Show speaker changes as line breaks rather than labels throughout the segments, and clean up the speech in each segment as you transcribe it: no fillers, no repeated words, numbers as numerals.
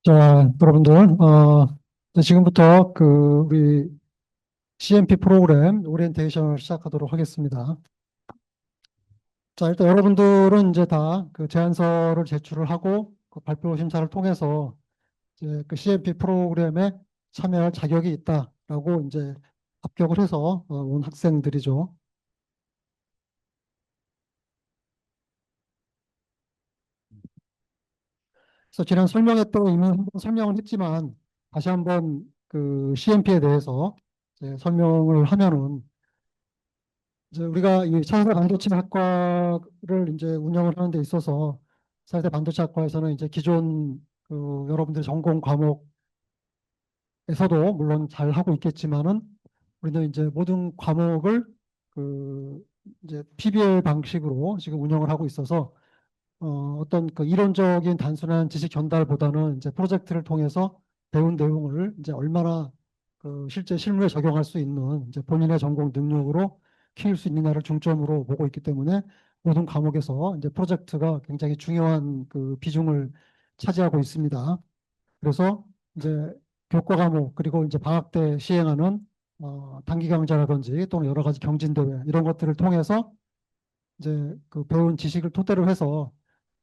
자, 여러분들, 이제 지금부터 우리 CMP 프로그램 오리엔테이션을 시작하도록 하겠습니다. 자, 일단 여러분들은 이제 다 그 제안서를 제출을 하고 그 발표 심사를 통해서 이제 그 CMP 프로그램에 참여할 자격이 있다라고 이제 합격을 해서 온 학생들이죠. 그래서 지난 설명회 때 이미 한번 설명을 했지만 다시 한번 그 CMP에 대해서 이제 설명을 하면은 이제 우리가 이 차세대 반도체 학과를 이제 운영을 하는 데 있어서 차세대 반도체 학과에서는 이제 기존 그 여러분들 전공 과목에서도 물론 잘 하고 있겠지만은 우리는 이제 모든 과목을 그 이제 PBL 방식으로 지금 운영을 하고 있어서 어떤 그 이론적인 단순한 지식 전달보다는 이제 프로젝트를 통해서 배운 내용을 이제 얼마나 그 실제 실무에 적용할 수 있는 이제 본인의 전공 능력으로 키울 수 있느냐를 중점으로 보고 있기 때문에 모든 과목에서 이제 프로젝트가 굉장히 중요한 그 비중을 차지하고 있습니다. 그래서 이제 교과 과목 그리고 이제 방학 때 시행하는 단기 강좌라든지 또는 여러 가지 경진 대회 이런 것들을 통해서 이제 그 배운 지식을 토대로 해서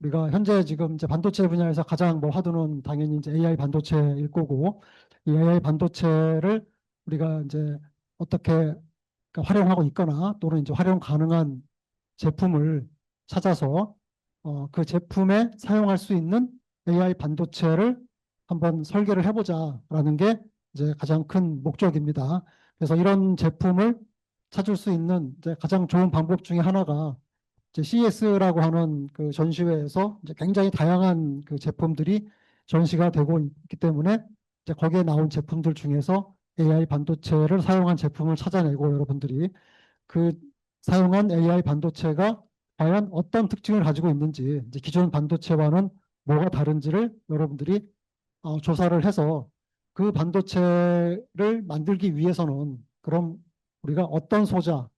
우리가 현재 지금 이제 반도체 분야에서 가장 뭐 하드는 당연히 이제 AI 반도체일 거고 이 AI 반도체를 우리가 이제 어떻게 그러니까 활용하고 있거나 또는 이제 활용 가능한 제품을 찾아서 그 제품에 사용할 수 있는 AI 반도체를 한번 설계를 해보자라는 게 이제 가장 큰 목적입니다. 그래서 이런 제품을 찾을 수 있는 이제 가장 좋은 방법 중에 하나가 이제 CES라고 하는 그 전시회에서 이제 굉장히 다양한 그 제품들이 전시가 되고 있기 때문에 이제 거기에 나온 제품들 중에서 AI 반도체를 사용한 제품을 찾아내고 여러분들이 그 사용한 AI 반도체가 과연 어떤 특징을 가지고 있는지 이제 기존 반도체와는 뭐가 다른지를 여러분들이 조사를 해서 그 반도체를 만들기 위해서는 그럼 우리가 어떤 소자,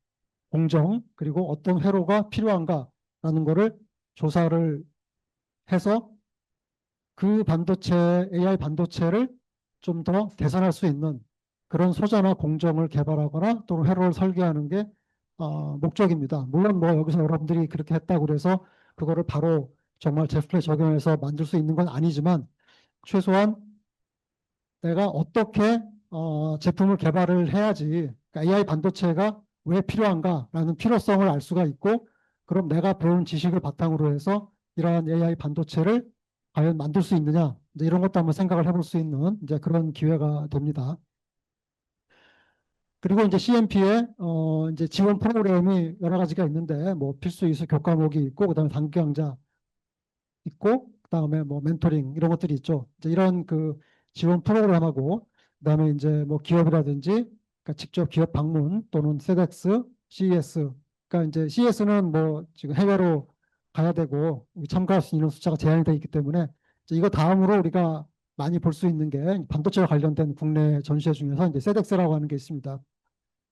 공정, 그리고 어떤 회로가 필요한가라는 거를 조사를 해서 그 반도체, AI 반도체를 좀 더 개선할 수 있는 그런 소자나 공정을 개발하거나 또는 회로를 설계하는 게 목적입니다. 물론 뭐 여기서 여러분들이 그렇게 했다고 그래서 그거를 바로 정말 제품에 적용해서 만들 수 있는 건 아니지만 최소한 내가 어떻게 제품을 개발을 해야지 그러니까 AI 반도체가 왜 필요한가라는 필요성을 알 수가 있고 그럼 내가 배운 지식을 바탕으로 해서 이러한 AI 반도체를 과연 만들 수 있느냐 이제 이런 것도 한번 생각을 해볼 수 있는 이제 그런 기회가 됩니다. 그리고 이제 CMP에 이제 지원 프로그램이 여러 가지가 있는데 뭐 필수 이수 교과목이 있고 그다음에 단기 강좌 있고 그다음에 뭐 멘토링 이런 것들이 있죠. 이제 이런 그 지원 프로그램하고 그다음에 이제 뭐 기업이라든지 그러니까 직접 기업 방문 또는 세덱스, CES 그러니까 이제 CES는 뭐 지금 해외로 가야 되고 참가할 수 있는 숫자가 제한이 되어 있기 때문에 이제 이거 다음으로 우리가 많이 볼 수 있는 게 반도체와 관련된 국내 전시회 중에서 이제 세덱스라고 하는 게 있습니다.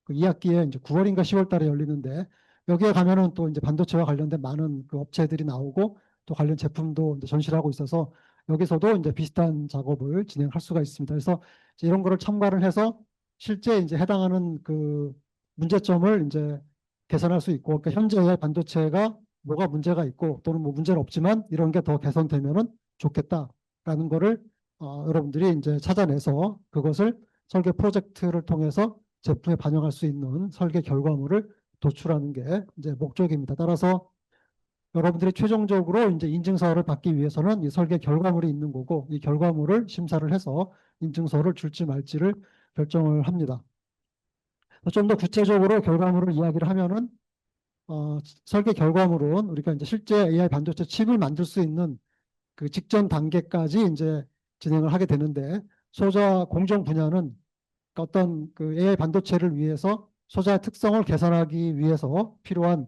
그 2학기에 이제 9월인가 10월 달에 열리는데 여기에 가면은 또 이제 반도체와 관련된 많은 그 업체들이 나오고 또 관련 제품도 이제 전시를 하고 있어서 여기서도 이제 비슷한 작업을 진행할 수가 있습니다. 그래서 이제 이런 거를 첨가를 해서 실제 이제 해당하는 그 문제점을 이제 개선할 수 있고 그러니까 현재의 반도체가 뭐가 문제가 있고 또는 뭐 문제는 없지만 이런 게 더 개선되면은 좋겠다라는 거를 여러분들이 이제 찾아내서 그것을 설계 프로젝트를 통해서 제품에 반영할 수 있는 설계 결과물을 도출하는 게 이제 목적입니다. 따라서 여러분들이 최종적으로 이제 인증서를 받기 위해서는 이 설계 결과물이 있는 거고 이 결과물을 심사를 해서 인증서를 줄지 말지를 결정을 합니다. 좀 더 구체적으로 결과물을 이야기를 하면은 설계 결과물은 우리가 이제 실제 AI 반도체 칩을 만들 수 있는 그 직전 단계까지 이제 진행을 하게 되는데 소자 공정 분야는 어떤 그 AI 반도체를 위해서 소자의 특성을 개선하기 위해서 필요한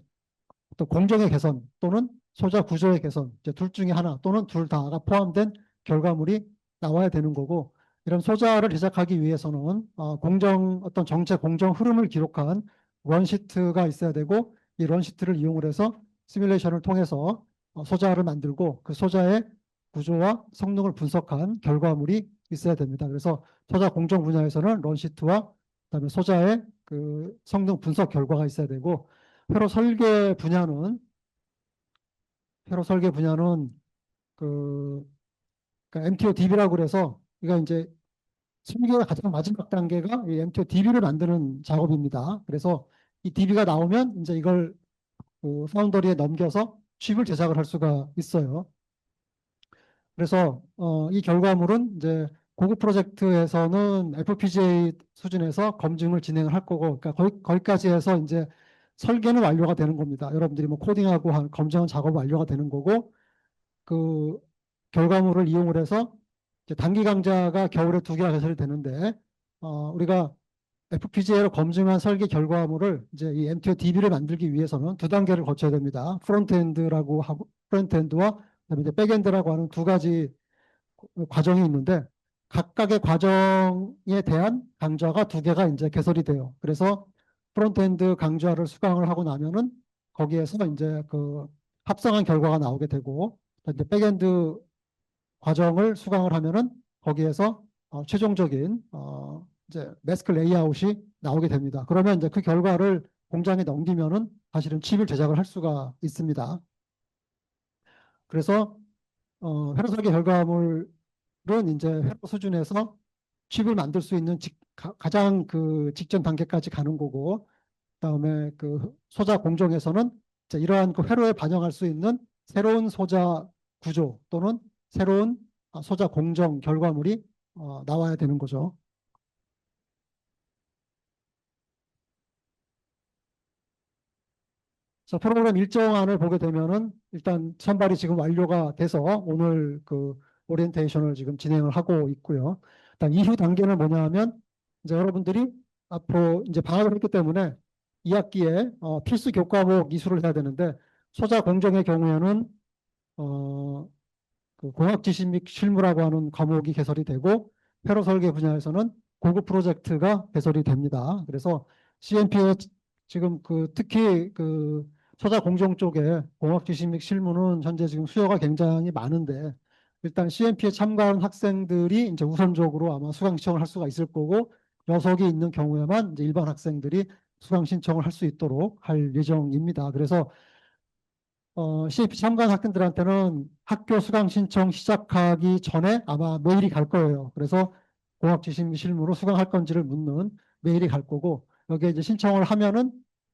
어떤 공정의 개선 또는 소자 구조의 개선 이제 둘 중에 하나 또는 둘 다가 포함된 결과물이 나와야 되는 거고 이런 소자를 제작하기 위해서는 공정 어떤 정체 공정 흐름을 기록한 런시트가 있어야 되고 이 런시트를 이용을 해서 시뮬레이션을 통해서 소자를 만들고 그 소자의 구조와 성능을 분석한 결과물이 있어야 됩니다. 그래서 소자 공정 분야에서는 런시트와 그다음에 소자의 그 성능 분석 결과가 있어야 되고, 회로 설계 분야는 회로 설계 분야는 그 그러니까 MTO DB라고 그래서 이거 이제 설계의 가장 마지막 단계가 이 MTO DB를 만드는 작업입니다. 그래서 이 DB가 나오면 이제 이걸 그 파운더리에 넘겨서 칩을 제작을 할 수가 있어요. 그래서 이 결과물은 이제 고급 프로젝트에서는 FPGA 수준에서 검증을 진행을 할 거고, 그러니까 거기까지 해서 이제 설계는 완료가 되는 겁니다. 여러분들이 뭐 코딩하고 검증한 작업 완료가 되는 거고, 그 결과물을 이용을 해서 이제 단기 강좌가 겨울에 2개가 개설이 되는데, 우리가 FPGA로 검증한 설계 결과물을 이제 이 MTO DB를 만들기 위해서는 2단계를 거쳐야 됩니다. 프론트엔드라고 하고, 프론트엔드와 그다음에 이제 백엔드라고 하는 2가지 과정이 있는데, 각각의 과정에 대한 강좌가 2개가 이제 개설이 돼요. 그래서 프론트엔드 강좌를 수강을 하고 나면은 거기에서 이제 그 합성한 결과가 나오게 되고, 이제 백엔드 과정을 수강을 하면은 거기에서 최종적인 이제 매스크 레이아웃이 나오게 됩니다. 그러면 이제 그 결과를 공장에 넘기면은 사실은 칩을 제작을 할 수가 있습니다. 그래서 회로 설계 결과물은 이제 회로 수준에서 칩을 만들 수 있는 가장 그 직전 단계까지 가는 거고, 그다음에 그 소자 공정에서는 이제 이러한 그 회로에 반영할 수 있는 새로운 소자 구조 또는 새로운 소자 공정 결과물이 나와야 되는 거죠. 그래서 프로그램 일정안을 보게 되면은 일단 선발이 지금 완료가 돼서 오늘 그 오리엔테이션을 지금 진행을 하고 있고요. 일단 이후 단계는 뭐냐 하면 이제 여러분들이 앞으로 이제 방학을 했기 때문에 2학기에 필수 교과목 이수를 해야 되는데, 소자 공정의 경우에는 어, 그 공학 지식 및 실무라고 하는 과목이 개설이 되고, 회로 설계 분야에서는 고급 프로젝트가 개설이 됩니다. 그래서 CNP에 지금 그 특히 그 소자 공정 쪽에 공학 지식 및 실무는 현재 지금 수요가 굉장히 많은데, 일단 CNP에 참가한 학생들이 이제 우선적으로 아마 수강 신청을 할 수가 있을 거고, 여석이 있는 경우에만 이제 일반 학생들이 수강 신청을 할 수 있도록 할 예정입니다. 그래서 CFP 참가한 학생들한테는 학교 수강 신청 시작하기 전에 아마 메일이 갈 거예요. 그래서 공학 지식 및 실무로 수강할 건지를 묻는 메일이 갈 거고, 여기에 이제 신청을 하면은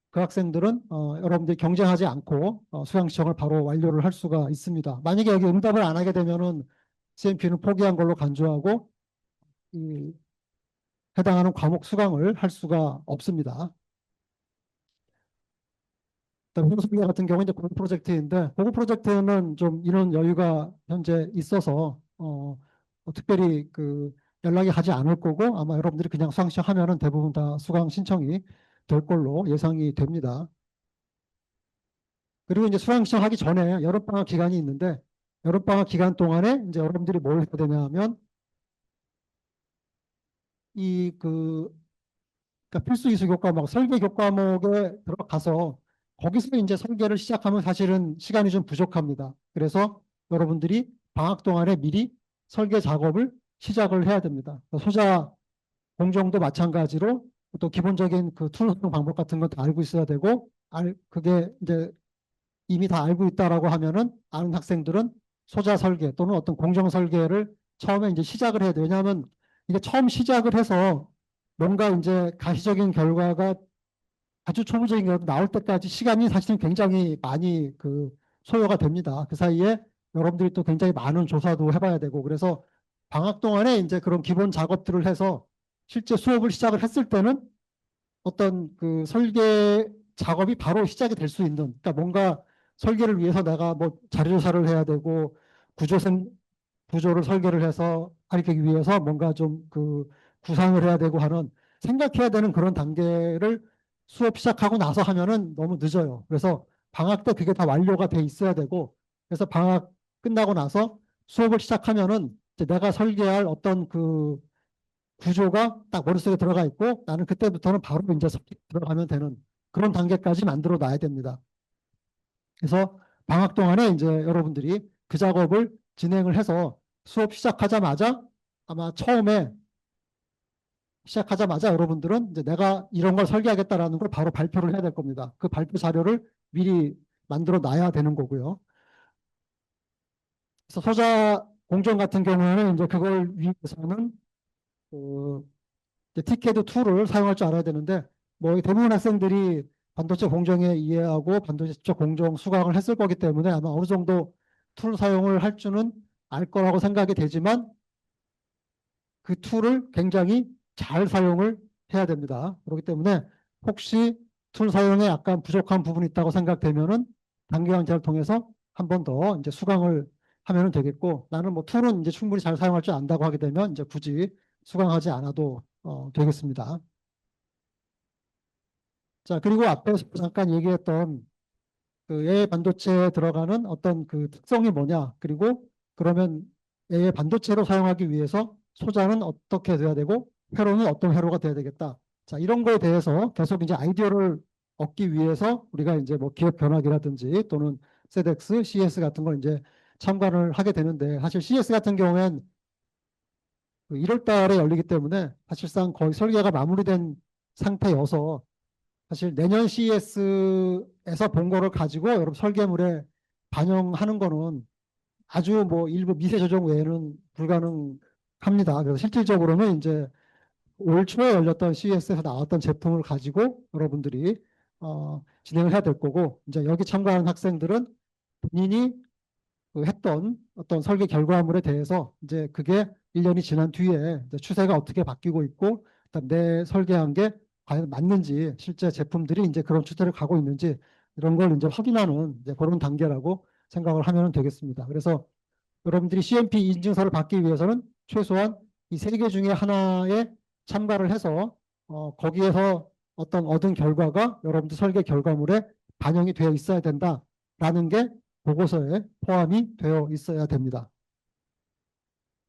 그 학생들은 여러분들이 경쟁하지 않고 수강 신청을 바로 완료를 할 수가 있습니다. 만약에 여기 응답을 안 하게 되면은 CMP는 포기한 걸로 간주하고 이 해당하는 과목 수강을 할 수가 없습니다. 홍성대 같은 경우는 이제 고급 프로젝트인데, 고급 프로젝트는 좀 인원 여유가 현재 있어서 특별히 그 연락이 가지 않을 거고, 아마 여러분들이 그냥 수강 신청하면은 대부분 다 수강 신청이 될 걸로 예상이 됩니다. 그리고 이제 수강 신청하기 전에 여름방학 기간이 있는데, 여름방학 기간 동안에 이제 여러분들이 뭘 해야 되냐면 이그 그러니까 필수 이수 교과목, 설계 교과목에 들어가서 거기서 이제 설계를 시작하면 사실은 시간이 좀 부족합니다. 그래서 여러분들이 방학 동안에 미리 설계 작업을 시작을 해야 됩니다. 소자 공정도 마찬가지로 또 기본적인 그 툴 활용 방법 같은 건 다 알고 있어야 되고, 그게 이제 이미 다 알고 있다라고 하면은 아는 학생들은 소자 설계 또는 어떤 공정 설계를 처음에 이제 시작을 해야 돼요. 왜냐하면 이게 처음 시작을 해서 뭔가 이제 가시적인 결과가 아주 초보적인 결과 나올 때까지 시간이 사실은 굉장히 많이 그 소요가 됩니다. 그 사이에 여러분들이 또 굉장히 많은 조사도 해봐야 되고, 그래서 방학 동안에 이제 그런 기본 작업들을 해서 실제 수업을 시작을 했을 때는 어떤 그 설계 작업이 바로 시작이 될 수 있는, 그러니까 뭔가 설계를 위해서 내가 뭐 자료조사를 해야 되고 구조를 설계를 해서 가리키기 위해서 뭔가 좀 그 구상을 해야 되고 하는, 생각해야 되는 그런 단계를 수업 시작하고 나서 하면은 너무 늦어요. 그래서 방학 때 그게 다 완료가 돼 있어야 되고, 그래서 방학 끝나고 나서 수업을 시작하면은 이제 내가 설계할 어떤 그 구조가 딱 머릿속에 들어가 있고, 나는 그때부터는 바로 이제 들어가면 되는 그런 단계까지 만들어 놔야 됩니다. 그래서 방학 동안에 이제 여러분들이 그 작업을 진행을 해서 수업 시작하자마자 아마 처음에 시작하자마자 여러분들은 이제 내가 이런 걸 설계하겠다라는 걸 바로 발표를 해야 될 겁니다. 그 발표 자료를 미리 만들어 놔야 되는 거고요. 그래서 소자 공정 같은 경우에는 이제 그걸 위해서는 그 티켓 툴을 사용할 줄 알아야 되는데 뭐 대부분 학생들이 반도체 공정에 이해하고 반도체 직접 공정 수강을 했을 거기 때문에 아마 어느 정도 툴 사용을 할 줄은 알 거라고 생각이 되지만 그 툴을 굉장히 잘 사용을 해야 됩니다. 그렇기 때문에 혹시 툴 사용에 약간 부족한 부분이 있다고 생각되면은 단기 강좌를 통해서 한 번 더 이제 수강을 하면 되겠고 나는 뭐 툴은 이제 충분히 잘 사용할 줄 안다고 하게 되면 이제 굳이 수강하지 않아도 되겠습니다. 자, 그리고 앞에서 잠깐 얘기했던 그 AI 반도체에 들어가는 어떤 그 특성이 뭐냐, 그리고 그러면 AI 반도체로 사용하기 위해서 소자는 어떻게 돼야 되고 회로는 어떤 회로가 돼야 되겠다. 자, 이런 거에 대해서 계속 이제 아이디어를 얻기 위해서 우리가 이제 뭐 기업 견학이라든지 또는 세덱스, CS 같은 걸 이제 참관을 하게 되는데 사실 CS 같은 경우엔 그 1월 달에 열리기 때문에 사실상 거의 설계가 마무리된 상태여서 사실 내년 CES에서 본 거를 가지고 여러분 설계물에 반영하는 거는 아주 뭐 일부 미세 조정 외에는 불가능합니다. 그래서 실질적으로는 이제 올 초에 열렸던 CES에서 나왔던 제품을 가지고 여러분들이 진행을 해야 될 거고 이제 여기 참가하는 학생들은 본인이 그 했던 어떤 설계 결과물에 대해서 이제 그게 1년이 지난 뒤에 이제 추세가 어떻게 바뀌고 있고 그다음 내 설계한 게 과연 맞는지 실제 제품들이 이제 그런 추세를 가고 있는지 이런 걸 이제 확인하는 이제 그런 단계라고 생각을 하면 되겠습니다. 그래서 여러분들이 CMP 인증서를 받기 위해서는 최소한 이 세 개 중에 하나에 참가를 해서 거기에서 어떤 얻은 결과가 여러분들 설계 결과물에 반영이 되어 있어야 된다라는 게 보고서에 포함이 되어 있어야 됩니다.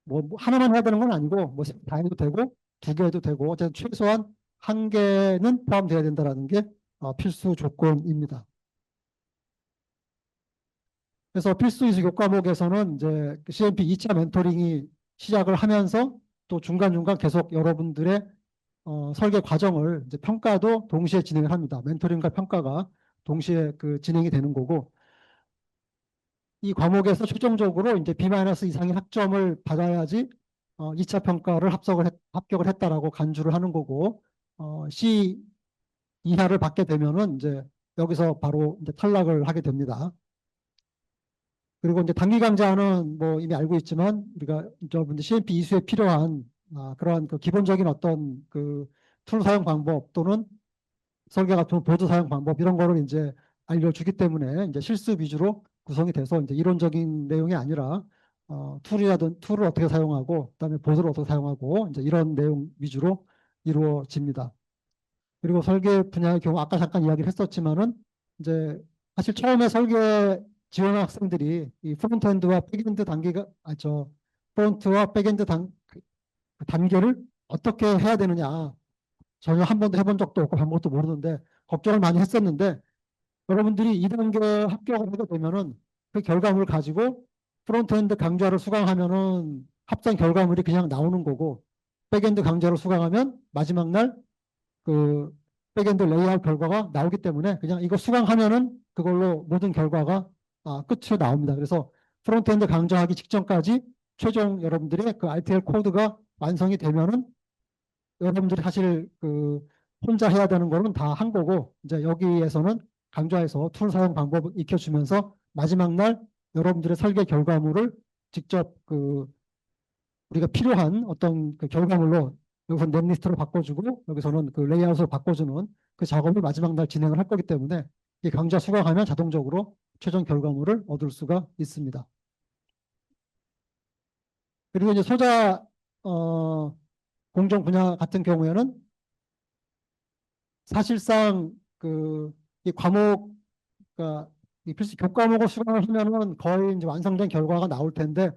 뭐 하나만 해야 되는 건 아니고 뭐 다 해도 되고 두 개 해도 되고 어쨌든 최소한 한 개는 포함되어야 된다는 게 필수 조건입니다. 그래서 필수 이수 교과목에서는 이제 CMP 2차 멘토링이 시작을 하면서 또 중간중간 계속 여러분들의 설계 과정을 이제 평가도 동시에 진행을 합니다. 멘토링과 평가가 동시에 그 진행이 되는 거고 이 과목에서 최종적으로 이제 B- 이상의 학점을 받아야지 2차 평가를 합격을 했다라고 간주를 하는 거고 C 이하를 받게 되면은 이제 여기서 바로 이제 탈락을 하게 됩니다. 그리고 이제 단기 강좌는 뭐 이미 알고 있지만 우리가 여러분들 CMP 이수에 필요한 그러한 그 기본적인 어떤 그 툴 사용 방법 또는 설계 같은 보드 사용 방법 이런 거를 이제 알려주기 때문에 이제 실습 위주로 구성이 돼서 이제 이론적인 내용이 아니라 툴을 어떻게 사용하고 그다음에 보드를 어떻게 사용하고 이제 이런 내용 위주로 이루어집니다. 그리고 설계 분야의 경우 아까 잠깐 이야기를 했었지만은 이제 사실 처음에 설계 지원 학생들이 이 프론트엔드와 백엔드 단계가 프론트와 백엔드 그 단계를 어떻게 해야 되느냐 전혀 한 번도 해본 적도 없고 방법도 모르는데 걱정을 많이 했었는데 여러분들이 2단계 합격을 하게 되면은 그 결과물을 가지고 프론트엔드 강좌를 수강하면은 합산 결과물이 그냥 나오는 거고 백엔드 강좌를 수강하면 마지막 날 그 백엔드 레이아웃 결과가 나오기 때문에 그냥 이거 수강하면은 그걸로 모든 결과가 끝으로 나옵니다. 그래서 프론트엔드 강좌하기 직전까지 최종 여러분들의 그 RTL 코드가 완성이 되면은 여러분들이 사실 그 혼자 해야 되는 거는 다 한 거고 이제 여기에서는 강좌에서 툴 사용 방법을 익혀주면서 마지막 날 여러분들의 설계 결과물을 직접 그 우리가 필요한 어떤 그 결과물로 여기서 넷리스트로 바꿔주고 여기서는 그 레이아웃을 바꿔주는 그 작업을 마지막 날 진행을 할 거기 때문에 이 강좌 수강하면 자동적으로 최종 결과물을 얻을 수가 있습니다. 그리고 이제 소자 공정 분야 같은 경우에는 사실상 그 이 과목 그러니까 이 필수 교과목을 수강을 하면은 거의 이제 완성된 결과가 나올 텐데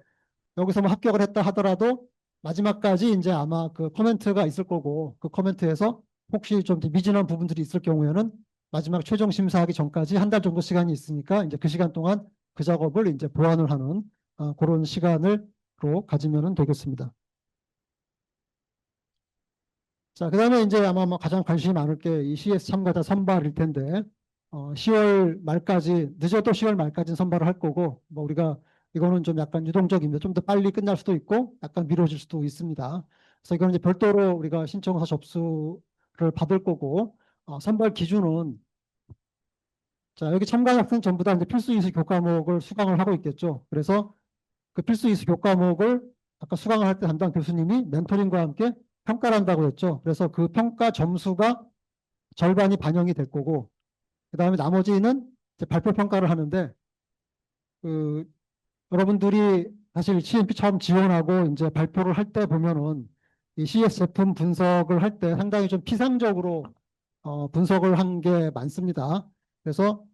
여기서 뭐 합격을 했다 하더라도 마지막까지 이제 아마 그 코멘트가 있을 거고 그 코멘트에서 혹시 좀 미진한 부분들이 있을 경우에는 마지막 최종 심사하기 전까지 한 달 정도 시간이 있으니까 이제 그 시간 동안 그 작업을 이제 보완을 하는 그런 시간을 가지면 되겠습니다. 자, 그 다음에 이제 아마 뭐 가장 관심이 많을 게 이 CS 참가자 선발일 텐데, 10월 말까지, 늦어도 10월 말까지 선발을 할 거고, 뭐 우리가 이거는 좀 약간 유동적입니다. 좀 더 빨리 끝날 수도 있고, 약간 미뤄질 수도 있습니다. 그래서 이거는 이제 별도로 우리가 신청서 접수를 받을 거고, 선발 기준은, 자, 여기 참가 학생 전부 다 이제 필수 이수 교과목을 수강을 하고 있겠죠. 그래서 그 필수 이수 교과목을 아까 수강을 할 때 담당 교수님이 멘토링과 함께 평가를 한다고 했죠. 그래서 그 평가 점수가 절반이 반영이 될 거고, 그 다음에 나머지는 이제 발표 평가를 하는데, 그, 여러분들이 사실 CMP 처음 지원하고 이제 발표를 할 때 보면은 이 CS 제품 분석을 할 때 상당히 좀 피상적으로 분석을 한 게 많습니다. 그래서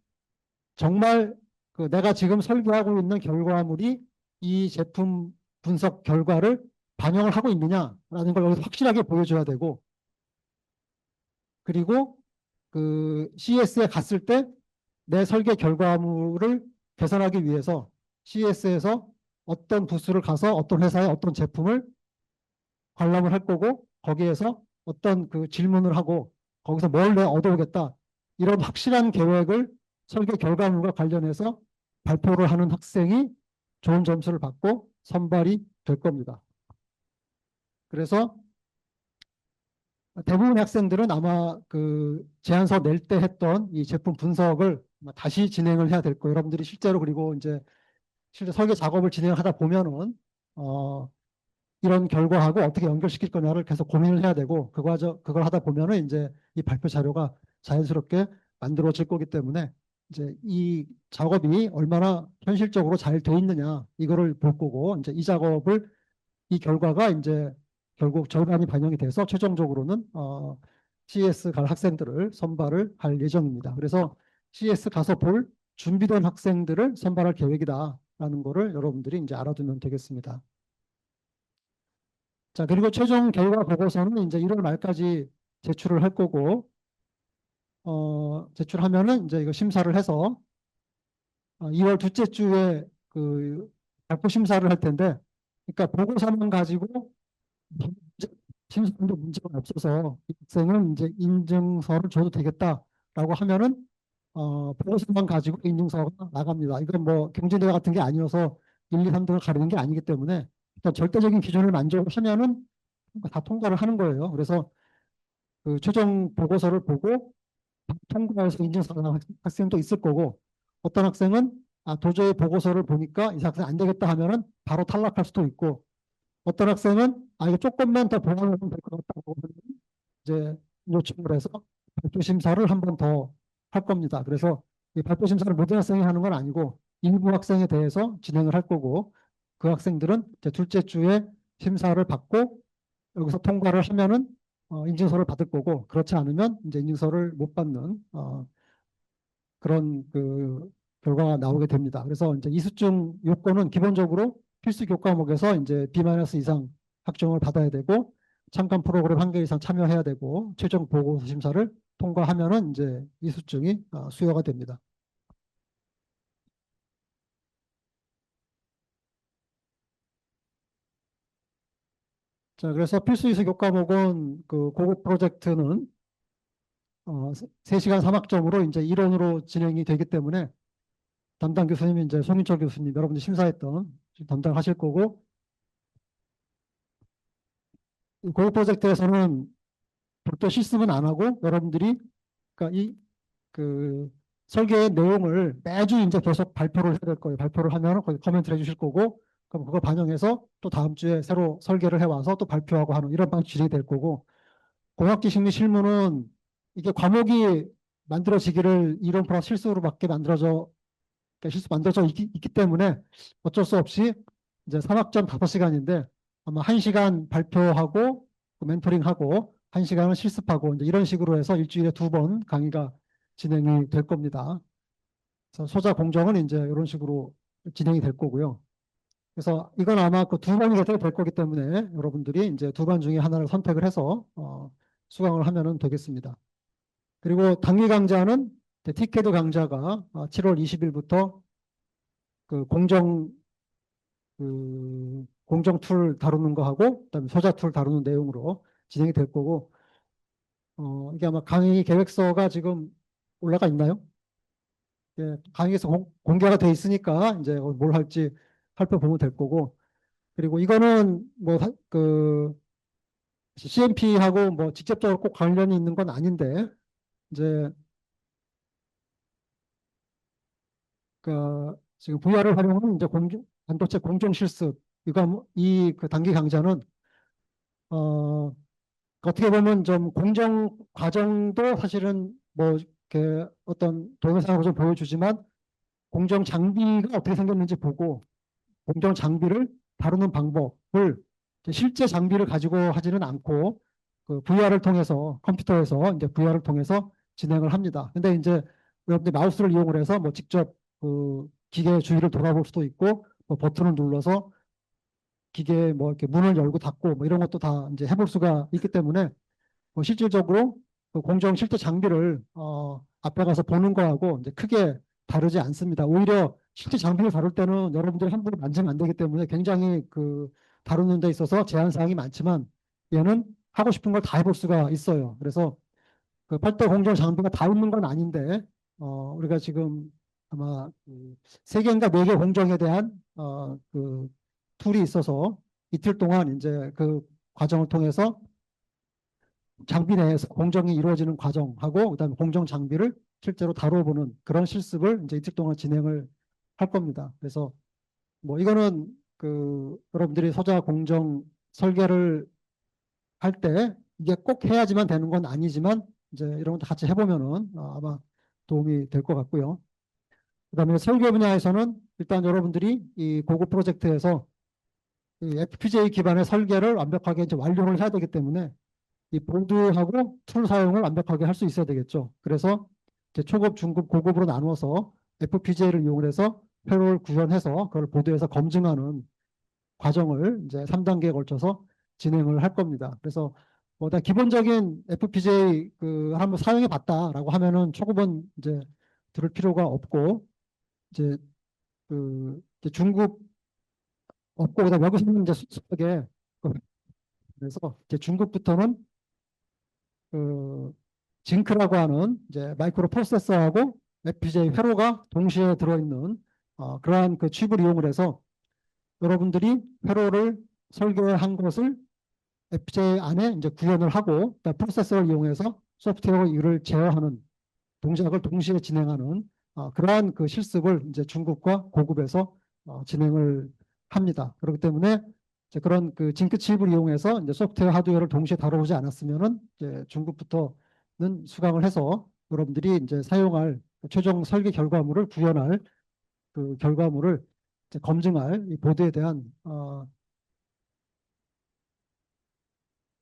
정말 그 내가 지금 설계하고 있는 결과물이 이 제품 분석 결과를 반영을 하고 있느냐라는 걸 여기서 확실하게 보여줘야 되고, 그리고 그 CS에 갔을 때 내 설계 결과물을 개선하기 위해서 CS에서 어떤 부스를 가서 어떤 회사의 어떤 제품을 관람을 할 거고, 거기에서 어떤 그 질문을 하고 거기서 뭘 내 얻어오겠다, 이런 확실한 계획을 설계 결과물과 관련해서 발표를 하는 학생이 좋은 점수를 받고 선발이 될 겁니다. 그래서 대부분의 학생들은 아마 그 제안서 낼 때 했던 이 제품 분석을 다시 진행을 해야 될 거예요. 여러분들이 실제로, 그리고 이제 실제 설계 작업을 진행하다 보면은 이런 결과하고 어떻게 연결시킬 거냐를 계속 고민을 해야 되고, 그걸 하다 보면은 이제 이 발표 자료가 자연스럽게 만들어질 거기 때문에 이제 이 작업이 얼마나 현실적으로 잘 돼 있느냐 이거를 볼 거고, 이제 이 결과가 이제 결국 절반이 반영이 돼서 최종적으로는 CS 갈 학생들을 선발을 할 예정입니다. 그래서 CS 가서 볼 준비된 학생들을 선발할 계획이다라는 거를 여러분들이 이제 알아두면 되겠습니다. 자, 그리고 최종 결과 보고서는 이제 1월 말까지 제출을 할 거고, 제출하면은 이제 이거 심사를 해서 2월 둘째 주에 그 발표 심사를 할 텐데, 그러니까 보고서만 가지고 심사도 문제가 없어서 이 학생은 이제 인증서를 줘도 되겠다라고 하면은 보고서만 가지고 인증서가 나갑니다. 이건 뭐 경진대회 같은 게 아니어서 1, 2, 3등을 가리는 게 아니기 때문에 일단 절대적인 기준을 만족하면은 다 통과를 하는 거예요. 그래서 그 최종 보고서를 보고 통과해서 인증서가 나온 학생도 있을 거고, 어떤 학생은 도저히 보고서를 보니까 이 학생 안 되겠다 하면은 바로 탈락할 수도 있고, 어떤 학생은 이거 조금만 더 보완하면 될 것 같다고 이제 요청을 해서 발표 심사를 한 번 더 할 겁니다. 그래서 이 발표 심사를 모든 학생이 하는 건 아니고 일부 학생에 대해서 진행을 할 거고, 그 학생들은 이제 둘째 주에 심사를 받고 여기서 통과를 하면은 인증서를 받을 거고, 그렇지 않으면 이제 인증서를 못 받는 그런 그 결과가 나오게 됩니다. 그래서 이제 이수증 요건은 기본적으로 필수 교과목에서 이제 B- 이상 학점을 받아야 되고, 참관 프로그램 한 개 이상 참여해야 되고, 최종 보고서 심사를 통과하면은 이제 이수증이 수여가 됩니다. 자, 그래서 필수 이수 교과목은 그 고급 프로젝트는 3시간 3학점으로 이제 이론으로 진행이 되기 때문에 담당 교수님이 이제 송인철 교수님, 여러분들 심사했던 담당하실 거고, 고급 프로젝트에서는 별도 실습은 안 하고 여러분들이 그러니까 그 설계의 내용을 매주 이제 계속 발표를 해야 될 거예요. 발표를 하면 거기 코멘트를 해주실 거고, 그럼 그걸 반영해서 또 다음 주에 새로 설계를 해와서 또 발표하고 하는 이런 방식이 될 거고, 공학기 심리 실무는 이게 과목이 만들어지기를 이론 플러스 실수로밖에 그러니까 실수 만들어져 있기 때문에 어쩔 수 없이 이제 3학점 5시간인데 아마 1시간 발표하고 그 멘토링하고 1시간은 실습하고 이제 이런 식으로 해서 일주일에 2번 강의가 진행이 될 겁니다. 그래서 소자 공정은 이제 이런 식으로 진행이 될 거고요. 그래서 이건 아마 그 2번이 될 거기 때문에 여러분들이 이제 2번 중에 하나를 선택을 해서 수강을 하면 되겠습니다. 그리고 단기 강좌는 티켓 강좌가 7월 20일부터 그 공정 공정 툴 다루는 거 하고 그다음에 소자 툴 다루는 내용으로 진행이 될 거고 이게 아마 강의 계획서가 지금 올라가 있나요? 예, 강의에서 공개가 돼 있으니까 이제 뭘 할지 살펴보면 될 거고 그리고 이거는 뭐 CMP하고 뭐 직접적으로 꼭 관련이 있는 건 아닌데 이제 지금 VR을 활용한 이제 반도체 공정 실습 이거 이 그 단기 강좌는 어, 어떻게 보면 좀 공정 과정도 사실은 뭐 이렇게 어떤 동영상으로 좀 보여주지만 공정 장비가 어떻게 생겼는지 보고 공정 장비를 다루는 방법을 실제 장비를 가지고 하지는 않고 그 VR을 통해서 컴퓨터에서 이제 VR을 통해서 진행을 합니다. 근데 이제 여러분들 마우스를 이용을 해서 뭐 직접 그 기계 주위를 돌아볼 수도 있고 뭐 버튼을 눌러서 기계 뭐 이렇게 문을 열고 닫고 뭐 이런 것도 다 이제 해볼 수가 있기 때문에 뭐 실질적으로 그 공정 실제 장비를 앞에 가서 보는 거하고 이제 크게 다르지 않습니다. 오히려 실제 장비를 다룰 때는 여러분들이 함부로 만지면 안 되기 때문에 굉장히 그 다루는 데 있어서 제한 사항이 많지만 얘는 하고 싶은 걸 다 해볼 수가 있어요. 그래서 그 8대 공정 장비가 다 있는 건 아닌데 우리가 지금 아마 그 3개인가 4개 공정에 대한 그 툴이 있어서 이틀 동안 이제 그 과정을 통해서 장비 내에서 공정이 이루어지는 과정하고 그다음에 공정 장비를 실제로 다뤄보는 그런 실습을 이제 이틀 동안 진행을 할 겁니다. 그래서 뭐 이거는 그 여러분들이 소자 공정 설계를 할 때 이게 꼭 해야지만 되는 건 아니지만 이제 이런 것도 같이 해보면은 아마 도움이 될 것 같고요. 그다음에 설계 분야에서는 일단 여러분들이 이 고급 프로젝트에서 이 FPGA 기반의 설계를 완벽하게 이제 완료를 해야 되기 때문에 이 보드하고 툴 사용을 완벽하게 할 수 있어야 되겠죠. 그래서 이제 초급, 중급, 고급으로 나누어서 FPGA를 이용해서 회로를 구현해서 그걸 보드에서 검증하는 과정을 이제 3단계에 걸쳐서 진행을 할 겁니다. 그래서 뭐 다 기본적인 FPGA 그 한번 사용해 봤다라고 하면은 초급은 이제 들을 필요가 없고 이제 그 이제 중급 없고 그다음 여기서는 이제 수수하게 그래서 이제 중급부터는 그 징크라고 하는 이제 마이크로 프로세서하고 FPGA 회로가 동시에 들어있는 그러한 그 칩을 이용을 해서 여러분들이 회로를 설계한 것을 FPGA 안에 이제 구현을 하고 프로세서를 이용해서 소프트웨어 일을 제어하는 동작을 동시에 진행하는 그러한 그 실습을 이제 중급과 고급에서 진행을 합니다. 그렇기 때문에 이제 그런 그 징크 칩을 이용해서 이제 소프트웨어 하드웨어를 동시에 다뤄보지 않았으면은 이제 중급부터는 수강을 해서 여러분들이 이제 사용할 최종 설계 결과물을 구현할 그 결과물을 이제 검증할 이 보드에 대한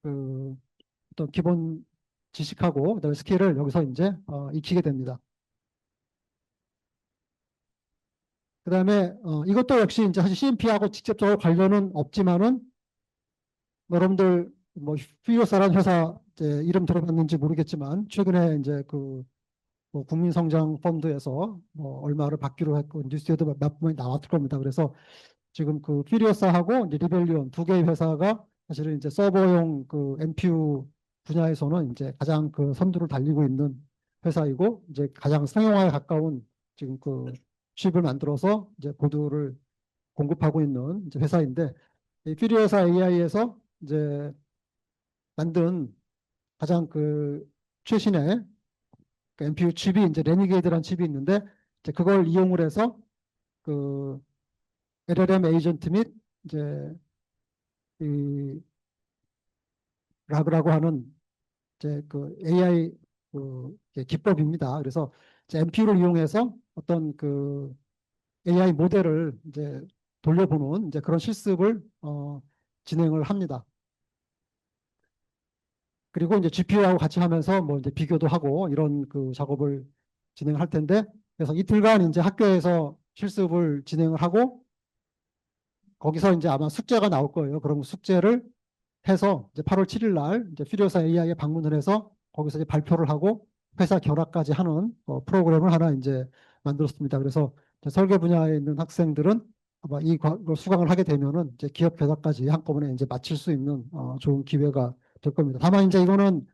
그 어떤 기본 지식하고 그다음에 스킬을 여기서 이제 익히게 됩니다. 그다음에 이것도 역시 이제 사실 CMP하고 직접적으로 관련은 없지만은 여러분들 뭐 퓨리오사라는 회사 이제 이름 들어봤는지 모르겠지만 최근에 이제 그뭐 국민성장 펀드에서 뭐 얼마를 받기로 했고 뉴스에도 몇 번이 나왔을 겁니다. 그래서 지금 그 퓨리오사하고 이제 리벨리온 2개의 회사가 사실은 이제 서버용 그 NPU 분야에서는 이제 가장 그 선두를 달리고 있는 회사이고 이제 가장 상용화에 가까운 지금 그 칩을 만들어서 이제 보드를 공급하고 있는 이제 회사인데 이 퓨리오사 AI에서 이제 만든 가장 그 최신의 그 NPU 칩이 이제 레니게이드라는 칩이 있는데 이제 그걸 이용을 해서 그 LLM 에이전트 및 이제 이 라그라고 하는 이제 그 AI 그 기법입니다. 그래서 NPU를 이용해서 어떤 그 AI 모델을 이제 돌려보는 이제 그런 실습을 진행을 합니다. 그리고 이제 GPU하고 같이 하면서 뭐 이제 비교도 하고 이런 그 작업을 진행할 텐데 그래서 이틀간 이제 학교에서 실습을 진행을 하고 거기서 이제 아마 숙제가 나올 거예요. 그럼 숙제를 해서 이제 8월 7일 날 이제 퓨리오사 AI에 방문을 해서 거기서 이제 발표를 하고 회사 결합까지 하는 프로그램을 하나 이제 만들었습니다. 그래서 설계 분야에 있는 학생들은 아마 걸 수강을 하게 되면은 이제 기업 교사까지 한꺼번에 이제 마칠 수 있는 좋은 기회가 될 겁니다. 다만 이제 이거는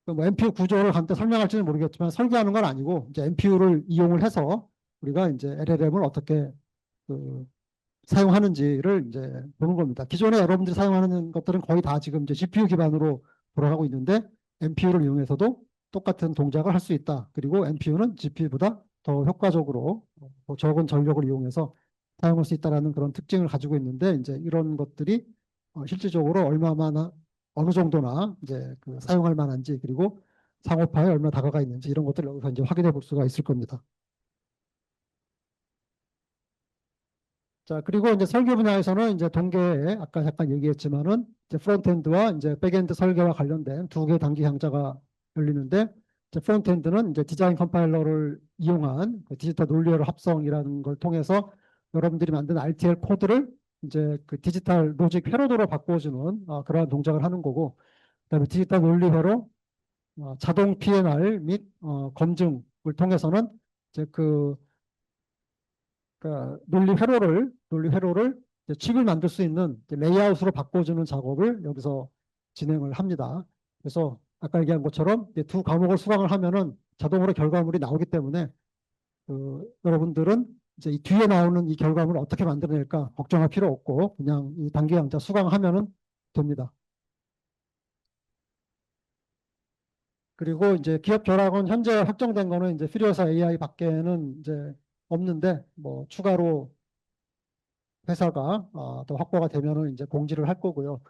그뭐 MPU 구조를 간단히 설명할지는 모르겠지만 설계하는 건 아니고 이제 MPU를 이용을 해서 우리가 이제 LLM을 어떻게 그 사용하는지를 이제 보는 겁니다. 기존에 여러분들이 사용하는 것들은 거의 다 지금 이제 GPU 기반으로 돌아가고 있는데 MPU를 이용해서도 똑같은 동작을 할 수 있다. 그리고 MPU는 GPU보다 더 효과적으로 더 적은 전력을 이용해서 사용할 수 있다라는 그런 특징을 가지고 있는데 이제 이런 것들이 실질적으로 얼마나 어느 정도나 이제 그 사용할 만한지 그리고 상업화에 얼마나 다가가 있는지 이런 것들을 여기서 이제 확인해 볼 수가 있을 겁니다. 자, 그리고 이제 설계 분야에서는 이제 동계에 아까 잠깐 얘기했지만은 이제 프론트엔드와 이제 백엔드 설계와 관련된 두 개의 단기 강좌가 열리는데 이제 프론트엔드는 이제 디자인 컴파일러를 이용한 그 디지털 논리열 합성이라는 걸 통해서 여러분들이 만든 RTL 코드를 이제 그 디지털 로직 회로도로 바꿔주는 그러한 동작을 하는 거고 그다음에 디지털 논리 회로 자동 PNR 및 검증을 통해서는 이제 그러니까 논리 회로를 이제 칩을 만들 수 있는 레이아웃으로 바꿔주는 작업을 여기서 진행을 합니다. 그래서 아까 얘기한 것처럼 이제 두 과목을 수강을 하면은 자동으로 결과물이 나오기 때문에 여러분들은 이제 이 뒤에 나오는 이 결과물을 어떻게 만들어낼까 걱정할 필요 없고 그냥 이 단기 강좌 수강하면은 됩니다. 그리고 이제 기업 결합은 현재 확정된 거는 이제 필요해서 AI 밖에는 이제 없는데 뭐 추가로 회사가 또 확보가 되면은 이제 공지를 할 거고요.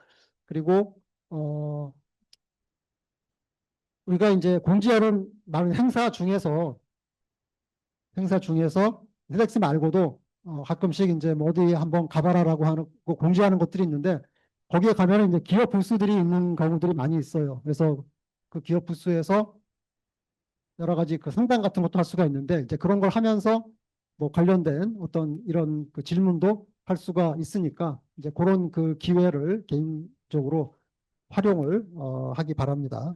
그리고 어, 우리가 이제 공지하는 많은 행사 중에서 헬렉스 말고도 가끔씩 이제 뭐 어디 한번 가봐라라고 하는 거 공지하는 것들이 있는데 거기에 가면은 이제 기업 부스들이 있는 경우들이 많이 있어요. 그래서 그 기업 부스에서 여러 가지 그 상담 같은 것도 할 수가 있는데 이제 그런 걸 하면서 뭐 관련된 어떤 이런 그 질문도 할 수가 있으니까 이제 그런 그 기회를 개인적으로 활용을 하기 바랍니다.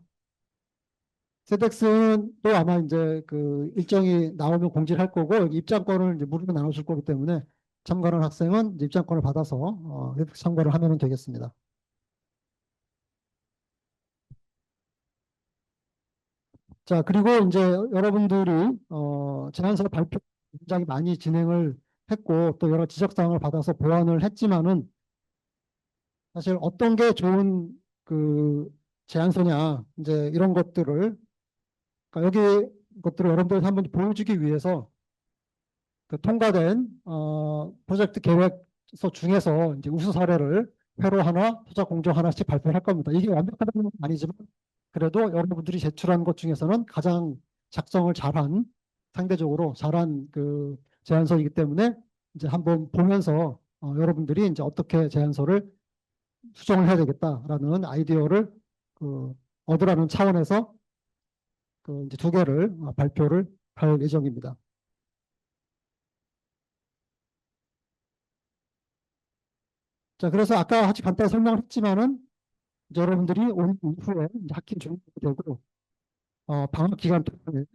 세덱스는 또 아마 이제 그 일정이 나오면 공지를 할 거고 여기 입장권을 이제 무료로 나눠줄 거기 때문에 참가하는 학생은 이제 입장권을 받아서 세덱스 참가를 하면 되겠습니다. 자, 그리고 이제 여러분들이 제안서 발표 굉장히 많이 진행을 했고 또 여러 지적사항을 받아서 보완을 했지만은 사실 어떤 게 좋은 그 제안서냐 이제 이런 것들을 그러니까 여기 것들을 여러분들한테 한번 보여주기 위해서 그 통과된 프로젝트 계획서 중에서 이제 우수 사례를 회로 하나, 투자 공정 하나씩 발표할 겁니다. 이게 완벽하다는 건 아니지만 그래도 여러분들이 제출한 것 중에서는 가장 작성을 잘한 상대적으로 잘한 그 제안서이기 때문에 이제 한번 보면서 여러분들이 이제 어떻게 제안서를 수정을 해야 되겠다라는 아이디어를 그 얻으라는 차원에서 그 이제 두 개를 발표를 할 예정입니다. 자, 그래서 아까 아주 간단히 설명을 했지만은 이제 여러분들이 오늘 이후에 이제 학기 종료되고 방학 기간 동안에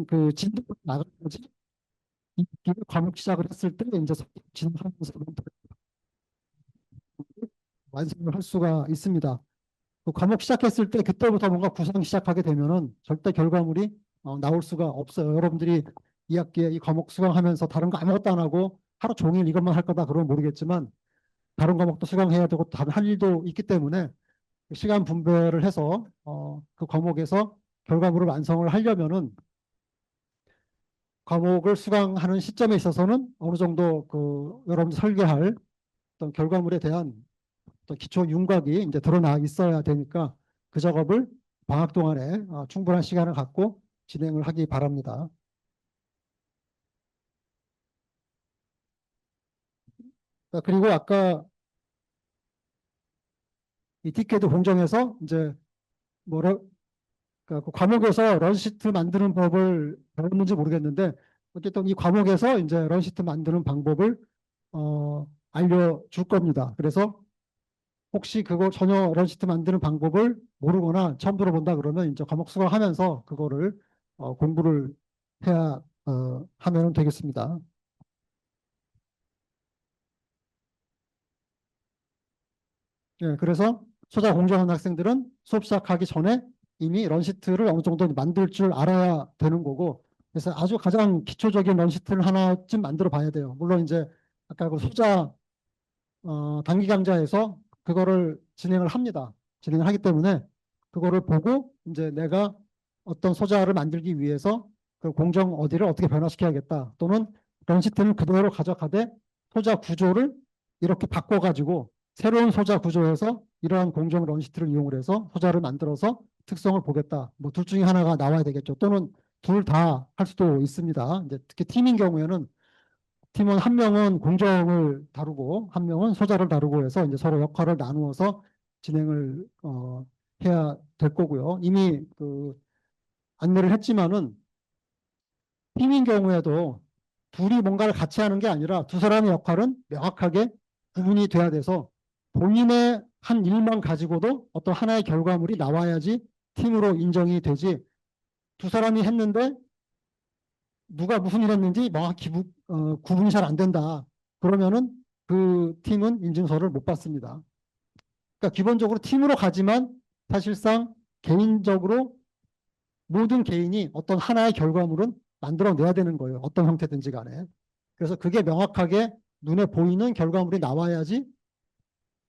그 진도가 나가야지 이 과목 시작을 했을 때 이제 진행하면서 완성을 할 수가 있습니다. 그 과목 시작했을 때 그때부터 뭔가 구상 시작하게 되면은 절대 결과물이 나올 수가 없어요. 여러분들이 이 학기에 이 과목 수강하면서 다른 거 아무것도 안 하고 하루 종일 이것만 할 거다 그러면 모르겠지만 다른 과목도 수강해야 되고 다른 할 일도 있기 때문에 시간 분배를 해서 그 과목에서 결과물을 완성을 하려면은 과목을 수강하는 시점에 있어서는 어느 정도 그 여러분들 설계할 어떤 결과물에 대한 어떤 기초 윤곽이 이제 드러나 있어야 되니까 그 작업을 방학 동안에 충분한 시간을 갖고 진행을 하기 바랍니다. 그리고 아까 이 티켓 공정에서 이제 뭐라 그 과목에서 런시트 만드는 법을 배웠는지 모르겠는데 어쨌든 이 과목에서 이제 런시트 만드는 방법을 알려줄 겁니다. 그래서 혹시 그거 전혀 런시트 만드는 방법을 모르거나 처음 들어본다 그러면 이제 과목 수강하면서 그거를 공부를 해야 하면 되겠습니다. 예, 그래서 소자 공부하는 학생들은 수업 시작하기 전에 이미 런시트를 어느 정도 만들 줄 알아야 되는 거고, 그래서 아주 가장 기초적인 런시트를 하나쯤 만들어 봐야 돼요. 물론 이제 아까 그 소자 단기 강좌에서 그거를 진행을 합니다. 진행을 하기 때문에 그거를 보고 이제 내가 어떤 소자를 만들기 위해서 그 공정 어디를 어떻게 변화시켜야겠다. 또는 런시트는 그대로 가져가되 소자 구조를 이렇게 바꿔가지고 새로운 소자 구조에서 이러한 공정 런시트를 이용을 해서 소자를 만들어서 특성을 보겠다. 뭐 둘 중에 하나가 나와야 되겠죠. 또는 둘 다 할 수도 있습니다. 이제 특히 팀인 경우에는 팀원 한 명은 공정을 다루고 한 명은 소자를 다루고 해서 이제 서로 역할을 나누어서 진행을 해야 될 거고요. 이미 그 안내를 했지만은 팀인 경우에도 둘이 뭔가를 같이 하는 게 아니라 두 사람의 역할은 명확하게 구분이 돼야 돼서 본인의 한 일만 가지고도 어떤 하나의 결과물이 나와야지 팀으로 인정이 되지, 두 사람이 했는데 누가 무슨 일 했는지 명확히 구분이 잘 안 된다. 그러면은 그 팀은 인증서를 못 받습니다. 그러니까 기본적으로 팀으로 가지만 사실상 개인적으로 모든 개인이 어떤 하나의 결과물은 만들어내야 되는 거예요. 어떤 형태든지 간에. 그래서 그게 명확하게 눈에 보이는 결과물이 나와야지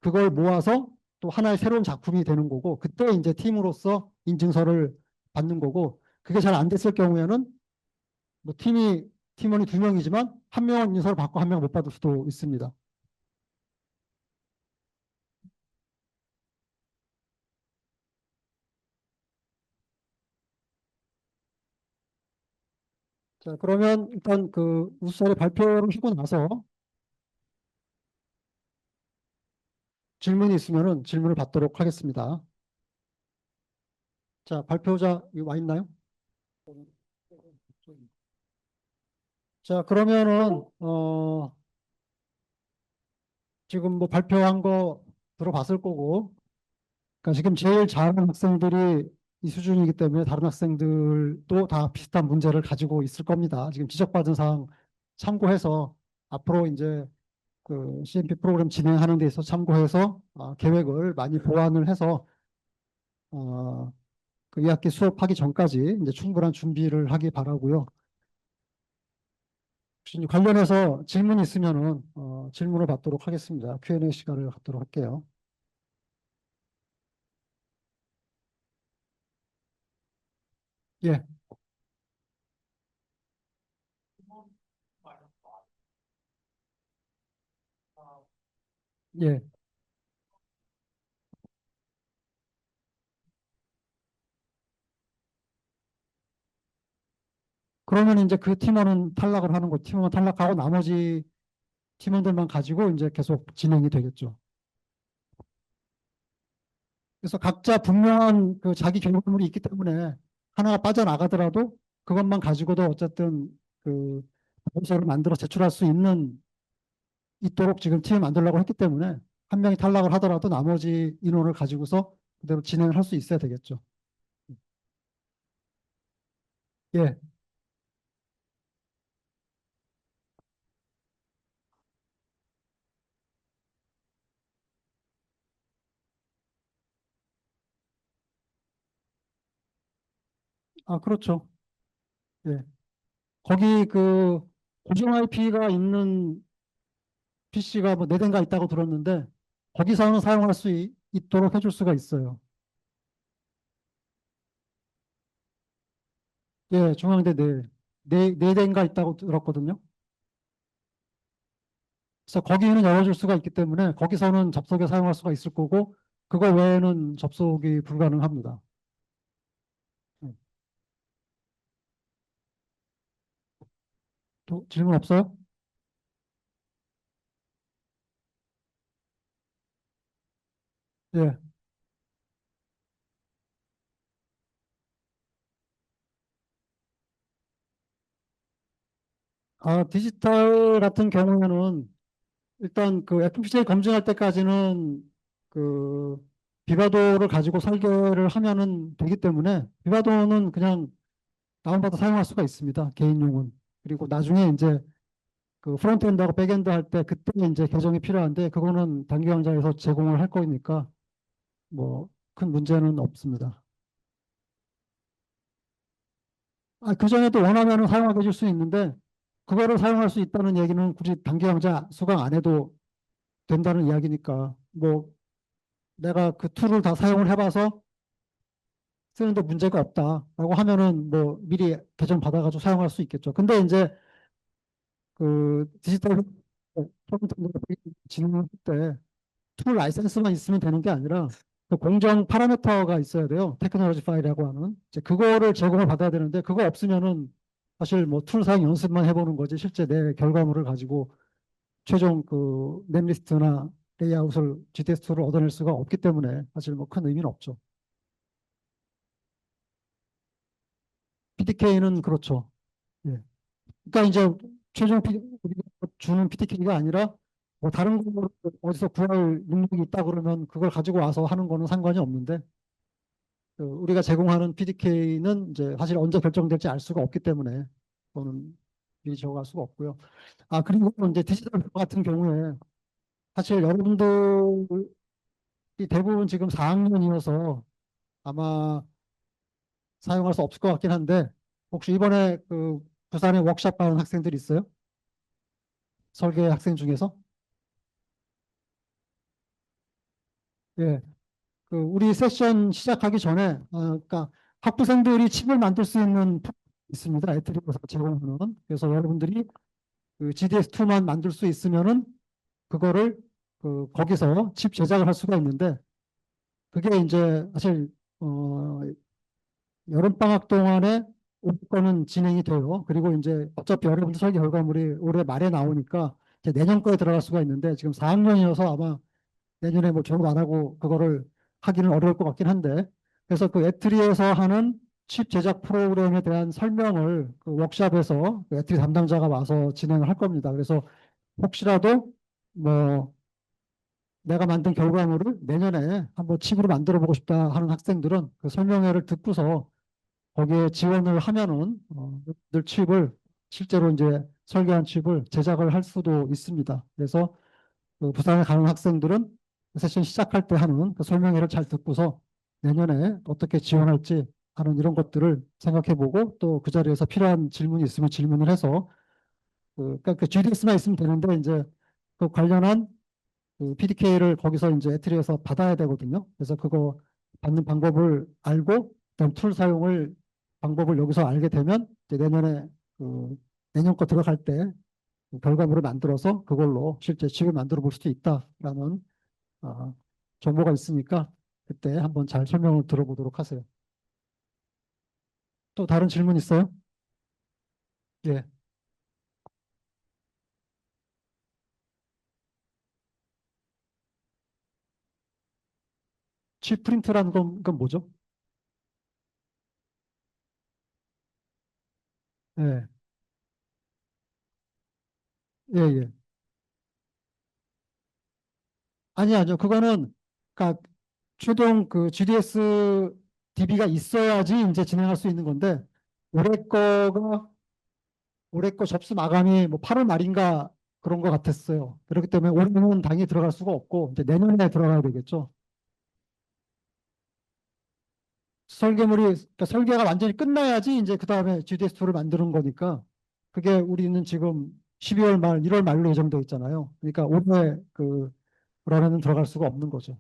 그걸 모아서 또 하나의 새로운 작품이 되는 거고, 그때 이제 팀으로서 인증서를 받는 거고, 그게 잘 안 됐을 경우에는 뭐 팀원이 두 명이지만 한 명은 인서를 받고 한 명은 못 받을 수도 있습니다. 자, 그러면 일단 그 우수사례 발표를 하고 나서 질문이 있으면은 질문을 받도록 하겠습니다. 자, 발표자 와 있나요? 자, 그러면은 지금 뭐 발표한 거 들어봤을 거고, 그러니까 지금 제일 잘하는 학생들이 이 수준이기 때문에 다른 학생들도 다 비슷한 문제를 가지고 있을 겁니다. 지금 지적받은 사항 참고해서 앞으로 이제 그 CMP 프로그램 진행하는 데 있어서 참고해서 계획을 많이 보완을 해서 어, 그 2학기 수업하기 전까지 이제 충분한 준비를 하기 바라고요. 혹시 관련해서 질문 있으면은 질문을 받도록 하겠습니다. Q&A 시간을 갖도록 할게요. 예, 예. 그러면 이제 그 팀원은 탈락을 하는 거, 팀원 탈락하고 나머지 팀원들만 가지고 이제 계속 진행이 되겠죠. 그래서 각자 분명한 그 자기 결과물이 있기 때문에 하나가 빠져나가더라도 그것만 가지고도 어쨌든 그 보고서를 만들어 제출할 수 있도록 지금 팀을 만들려고 했기 때문에 한 명이 탈락을 하더라도 나머지 인원을 가지고서 그대로 진행을 할 수 있어야 되겠죠. 예. 그렇죠. 예. 거기 그 고정 IP가 있는 PC가 뭐 4대인가 있다고 들었는데 거기서는 사용할 수 있도록 해줄 수가 있어요. 예, 중앙대 네 대인가 있다고 들었거든요. 그래서 거기는 열어줄 수가 있기 때문에 거기서는 접속에 사용할 수가 있을 거고 그거 외에는 접속이 불가능합니다. 예. 또 질문 없어요? 예. 디지털 같은 경우에는 일단 그 FPGA 검증할 때까지는 그 비바도를 가지고 설계를 하면은 되기 때문에 비바도는 그냥 다운받아 사용할 수가 있습니다. 개인용은. 그리고 나중에 이제 그 프론트엔드하고 백엔드 할 때 그때 이제 개정이 필요한데 그거는 단기 강좌에서 제공을 할 거니까 뭐 큰 문제는 없습니다. 아, 그전에도 원하면 사용하게 해줄 수 있는데 그거를 사용할 수 있다는 얘기는 굳이 단기 강좌 수강 안 해도 된다는 이야기니까 뭐 내가 그 툴을 다 사용을 해봐서 쓰는데 문제가 없다라고 하면은 뭐 미리 계정 받아가지고 사용할 수 있겠죠. 근데 이제 그 디지털 진행할 때 툴 라이센스만 있으면 되는 게 아니라 그 공정 파라미터가 있어야 돼요. 테크놀로지 파일이라고 하는. 이제 그거를 제공을 받아야 되는데 그거 없으면은 사실 뭐 툴 사용 연습만 해보는 거지 실제 내 결과물을 가지고 최종 그 넷리스트나 레이아웃을 GTS2를 얻어낼 수가 없기 때문에 사실 뭐 큰 의미는 없죠. PDK는 그렇죠. 예. 그러니까 이제 최종 우리가 주는 PDK가 아니라 뭐 다른 거 어디서 구할 능력이 있다 그러면 그걸 가지고 와서 하는 거는 상관이 없는데 그 우리가 제공하는 PDK는 이제 사실 언제 결정될지 알 수가 없기 때문에 그거는 미리 적어갈 수가 없고요. 아, 그리고 이제 디지털 페퍼 같은 경우에 사실 여러분들이 대부분 지금 4학년이어서 아마 사용할 수 없을 것 같긴 한데 혹시 이번에 그 부산에 워크숍 가는 학생들 있어요? 설계 학생 중에서? 예. 그 우리 세션 시작하기 전에 그러니까 학부생들이 칩을 만들 수 있는 있습니다. 애트리에서 제공하는. 그래서 여러분들이 그 GDS2만 만들 수 있으면은 그거를 그 거기서 칩 제작을 할 수가 있는데 그게 이제 사실 여름방학 동안에 오거는 진행이 돼요. 그리고 이제 어차피 여러분들 설계 결과물이 올해 말에 나오니까 이제 내년 거에 들어갈 수가 있는데 지금 4학년이어서 아마 내년에 뭐 졸업 안 하고 그거를 하기는 어려울 것 같긴 한데 그래서 그 애트리에서 하는 칩 제작 프로그램에 대한 설명을 그 워크샵에서 그 애트리 담당자가 와서 진행을 할 겁니다. 그래서 혹시라도 뭐 내가 만든 결과물을 내년에 한번 칩으로 만들어 보고 싶다 하는 학생들은 그 설명회를 듣고서 거기에 지원을 하면은 늘 칩을 실제로 이제 설계한 칩을 제작을 할 수도 있습니다. 그래서 그 부산에 가는 학생들은 세션 시작할 때 하는 그 설명회를 잘 듣고서 내년에 어떻게 지원할지 하는 이런 것들을 생각해 보고 또 그 자리에서 필요한 질문이 있으면 질문을 해서 그러니까 그 GDS만 있으면 되는데 이제 그 관련한 그 PDK를 거기서 이제 애트리에서 받아야 되거든요. 그래서 그거 받는 방법을 알고 그다음 툴 사용을 방법을 여기서 알게 되면 이제 내년에 그 내년 거 들어갈 때 결과물을 만들어서 그걸로 실제 칩을 만들어 볼 수도 있다라는 어, 정보가 있으니까 그때 한번 잘 설명을 들어보도록 하세요. 또 다른 질문 있어요? 예. 칩 프린트라는 건 뭐죠? 예. 예, 예. 아니요. 그거는 그러니까 최종 그 GDS DB가 있어야지 이제 진행할 수 있는 건데 올해 거가 올해 거 접수 마감이 뭐 8월 말인가 그런 거 같았어요. 그렇기 때문에 올해는 당연히 들어갈 수가 없고 이제 내년에 들어가야 되겠죠. 설계물이 그러니까 설계가 완전히 끝나야지 이제 그 다음에 GDS2를 만드는 거니까 그게 우리는 지금 12월 말, 1월 말로 예정돼 있잖아요. 그러니까 올해 그 그러면은 들어갈 수가 없는 거죠.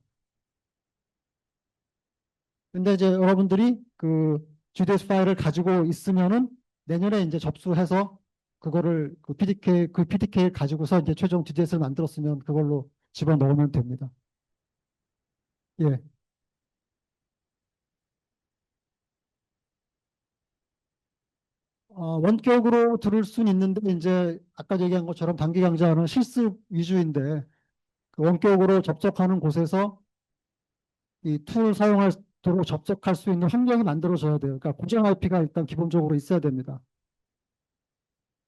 근데 이제 여러분들이 그 GDS 파일을 가지고 있으면은 내년에 이제 접수해서 그거를 그 PDK를 가지고서 이제 최종 GDS를 만들었으면 그걸로 집어넣으면 됩니다. 예. 원격으로 들을 수는 있는데 이제 아까 얘기한 것처럼 단기 강좌는 실습 위주인데 그 원격으로 접속하는 곳에서 이 툴을 사용하도록 접속할 수 있는 환경이 만들어져야 돼요. 그러니까 고정 IP가 일단 기본적으로 있어야 됩니다.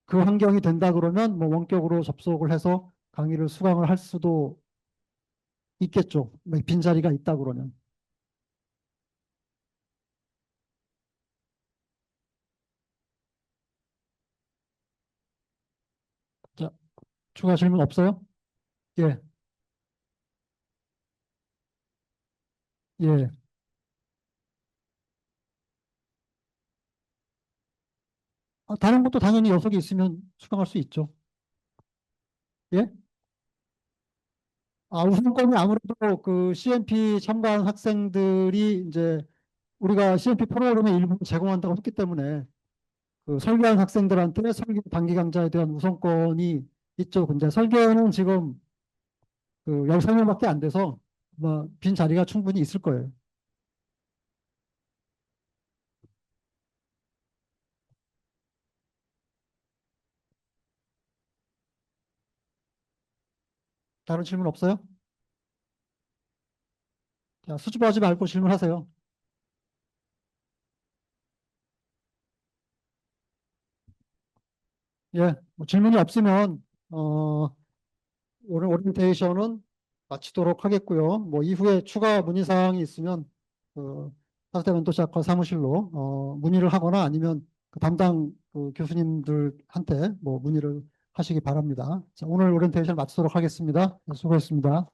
그 환경이 된다 그러면 뭐 원격으로 접속을 해서 강의를 수강을 할 수도 있겠죠. 뭐 빈자리가 있다 그러면. 자, 추가 질문 없어요? 예, 예. 다른 것도 당연히 여섯개 있으면 수강할 수 있죠. 예? 우선권이 아무래도 그 CMP 참가한 학생들이 이제 우리가 CMP 프로그램의 일부 제공한다고 했기 때문에 그 설계한 학생들한테 설계 단기 강좌에 대한 우선권이 있죠. 근데 설계는 지금 그 13명밖에 안 돼서 빈 자리가 충분히 있을 거예요. 다른 질문 없어요? 자, 수줍어하지 말고 질문하세요. 예, 뭐 질문이 없으면 오늘 오리엔테이션은 마치도록 하겠고요. 뭐 이후에 추가 문의사항이 있으면 그 사대면도시학과 사무실로 문의를 하거나 아니면 그 담당 그 교수님들한테 뭐 문의를 하시기 바랍니다. 자, 오늘 오리엔테이션 마치도록 하겠습니다. 네, 수고했습니다.